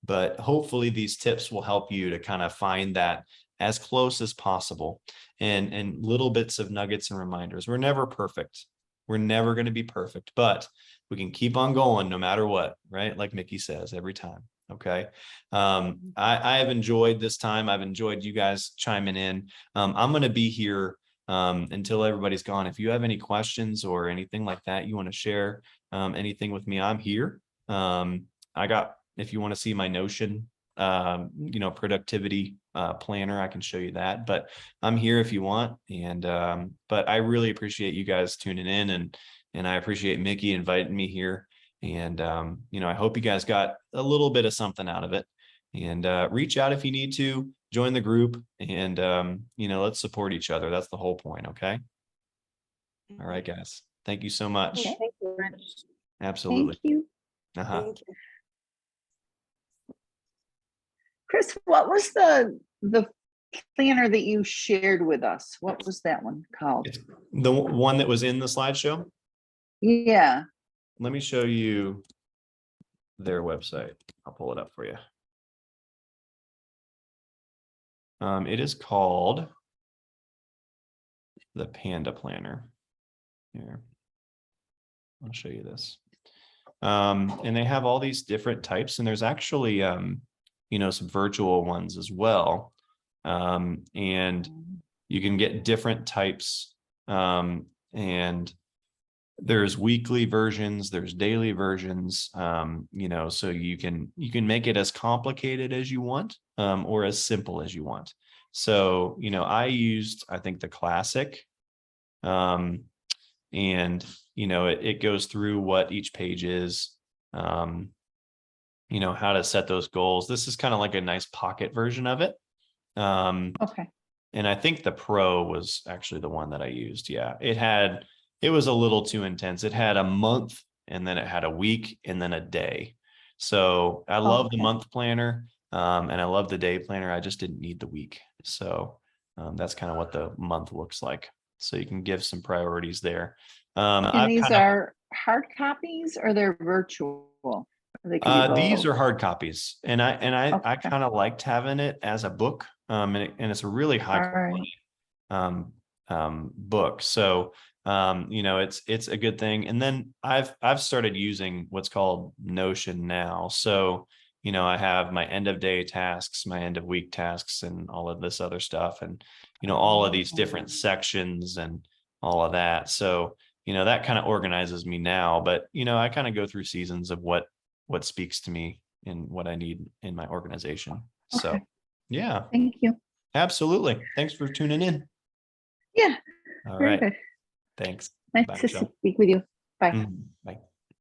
But hopefully these tips will help you to kind of find that as close as possible, and little bits of nuggets and reminders. We're never perfect. We're never going to be perfect, but we can keep on going no matter what, right? Like Mickey says every time. Okay. I have enjoyed this time. I've enjoyed you guys chiming in. I'm going to be here until everybody's gone. If you have any questions or anything like that, you want to share anything with me, I'm here. If you want to see my Notion, productivity planner, I can show you that, but I'm here if you want. And, but I really appreciate you guys tuning in, and I appreciate Mickey inviting me here. And, I hope you guys got a little bit of something out of it, and reach out if you need to join the group, and, let's support each other. That's the whole point. Okay. All right, guys. Thank you so much. Okay. Thank you. Absolutely. Thank you. Thank you. Kris, what was the planner that you shared with us? What was that one called? It's the one that was in the slideshow. Yeah. Let me show you their website. I'll pull it up for you. It is called the Panda Planner. Here, I'll show you this. And they have all these different types, and there's actually some virtual ones as well. And you can get different types. And there's weekly versions, there's daily versions, so you can make it as complicated as you want, or as simple as you want. So, I used, I think, the classic, and, it goes through what each page is, how to set those goals. This is kind of like a nice pocket version of it. Okay. And I think the Pro was actually the one that I used. Yeah, it was a little too intense. It had a month, and then it had a week, and then a day. So I love the Okay. month planner, and I love the day planner. I just didn't need the week. So that's kind of what the month looks like. So you can give some priorities there. And these are hard copies, or they're virtual? They can be these both. are hard copies, and I Okay. kind of liked having it as a book, and it's a really high All right. quality book. So it's a good thing. And then I've started using what's called Notion now. So I have my end of day tasks, my end of week tasks, and all of this other stuff, and all of these different sections and all of that. So that kind of organizes me now. But I kind of go through seasons of what speaks to me and what I need in my organization. So Okay. yeah, Thank you. absolutely. Thanks for tuning in. Yeah. All Very right. good. Thanks. Nice Bye, to Michelle. speak with you. Bye. Bye.